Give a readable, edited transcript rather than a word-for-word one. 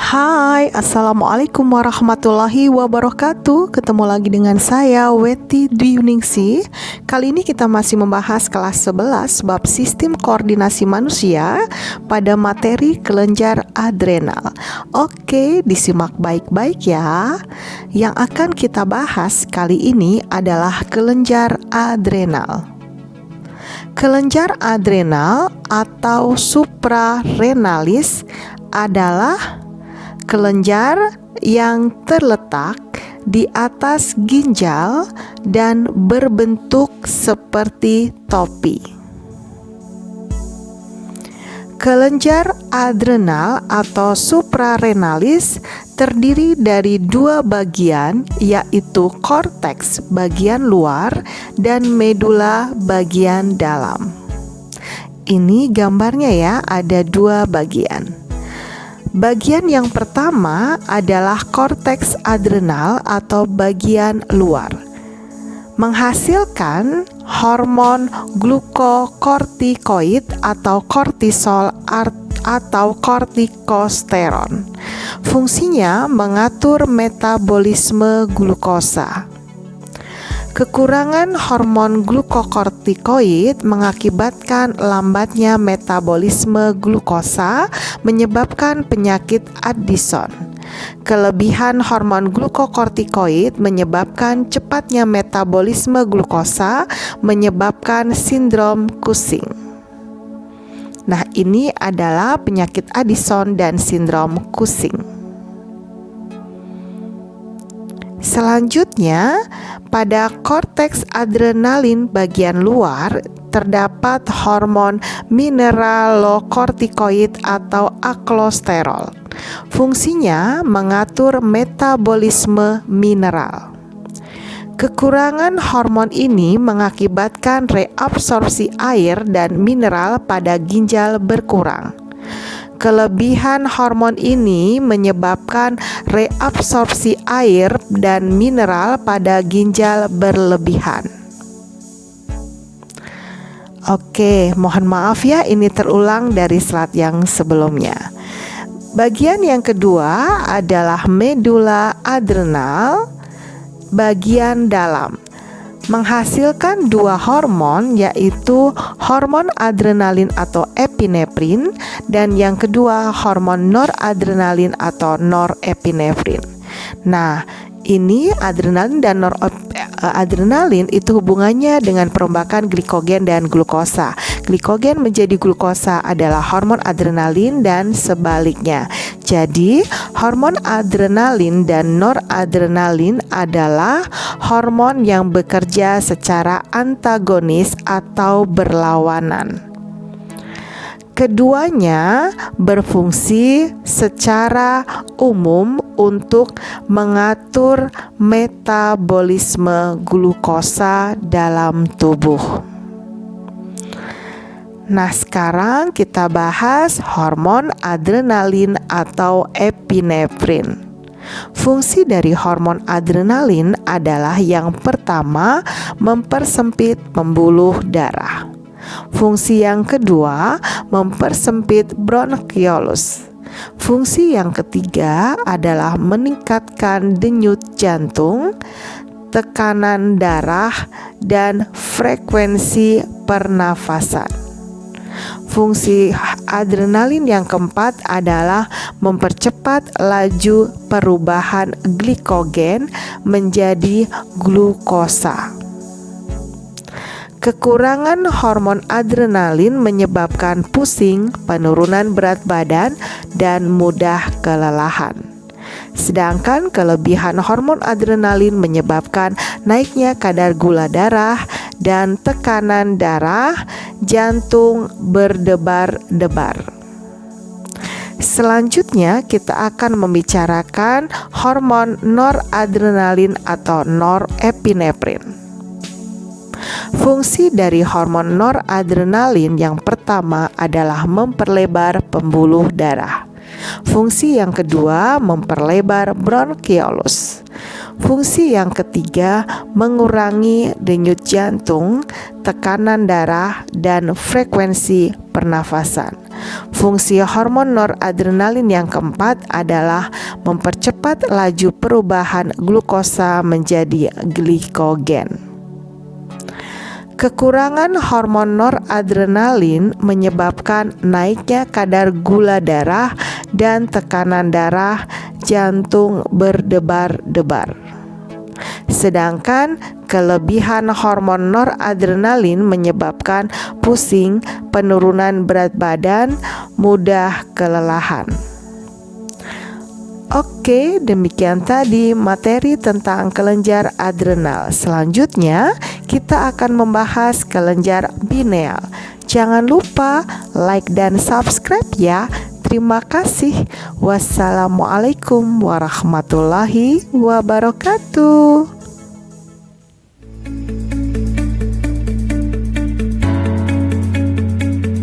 Hai, Assalamualaikum warahmatullahi wabarakatuh. Ketemu lagi dengan saya, Weti Dwiningsih. Kali ini kita masih membahas kelas 11 bab sistem koordinasi manusia pada materi kelenjar adrenal. Oke, disimak baik-baik ya. Yang akan kita bahas kali ini adalah kelenjar adrenal. Kelenjar adrenal atau suprarenalis adalah kelenjar yang terletak di atas ginjal dan berbentuk seperti topi. Kelenjar adrenal atau suprarenalis terdiri dari dua bagian, yaitu korteks bagian luar dan medula bagian dalam. Ini gambarnya ya, ada dua bagian. Bagian yang pertama adalah korteks adrenal atau bagian luar, menghasilkan hormon glukokortikoid atau kortisol atau kortikosteron. Fungsinya mengatur metabolisme glukosa. Kekurangan hormon glukokortikoid mengakibatkan lambatnya metabolisme glukosa, menyebabkan penyakit Addison. Kelebihan hormon glukokortikoid menyebabkan cepatnya metabolisme glukosa, menyebabkan sindrom Cushing. Nah, ini adalah penyakit Addison dan sindrom Cushing. Selanjutnya, pada korteks adrenalin bagian luar terdapat hormon mineralokortikoid atau aldosterol. Fungsinya mengatur metabolisme mineral. Kekurangan hormon ini mengakibatkan reabsorpsi air dan mineral pada ginjal berkurang. Kelebihan hormon ini menyebabkan reabsorpsi air dan mineral pada ginjal berlebihan. Oke, mohon maaf ya, ini terulang dari slide yang sebelumnya. Bagian yang kedua adalah medula adrenal bagian dalam, menghasilkan dua hormon, yaitu hormon adrenalin atau epinefrin dan yang kedua hormon noradrenalin atau norepinefrin. Nah, ini adrenalin dan noradrenalin itu hubungannya dengan perombakan glikogen dan glukosa. Glikogen menjadi glukosa adalah hormon adrenalin dan sebaliknya. Jadi, hormon adrenalin dan noradrenalin adalah hormon yang bekerja secara antagonis atau berlawanan. Keduanya berfungsi secara umum untuk mengatur metabolisme glukosa dalam tubuh. Nah, sekarang kita bahas hormon adrenalin atau epinefrin. Fungsi dari hormon adrenalin adalah yang pertama, mempersempit pembuluh darah. Fungsi yang kedua, mempersempit bronkiolus. Fungsi yang ketiga adalah meningkatkan denyut jantung, tekanan darah, dan frekuensi pernafasan. Fungsi adrenalin yang keempat adalah mempercepat laju perubahan glikogen menjadi glukosa. Kekurangan hormon adrenalin menyebabkan pusing, penurunan berat badan, dan mudah kelelahan. Sedangkan kelebihan hormon adrenalin menyebabkan naiknya kadar gula darah dan tekanan darah, jantung berdebar-debar. Selanjutnya kita akan membicarakan hormon noradrenalin atau norepinefrin. Fungsi dari hormon noradrenalin yang pertama adalah memperlebar pembuluh darah. Fungsi yang kedua, memperlebar bronkiolus. Fungsi yang ketiga, mengurangi denyut jantung, tekanan darah, dan frekuensi pernafasan. Fungsi hormon noradrenalin yang keempat adalah mempercepat laju perubahan glukosa menjadi glikogen. Kekurangan hormon noradrenalin menyebabkan naiknya kadar gula darah dan tekanan darah, jantung berdebar-debar. Sedangkan kelebihan hormon noradrenalin menyebabkan pusing, penurunan berat badan, mudah kelelahan. Oke, demikian tadi materi tentang kelenjar adrenal. Selanjutnya, kita akan membahas kelenjar pineal. Jangan lupa like dan subscribe ya. Terima kasih. Wassalamualaikum warahmatullahi wabarakatuh.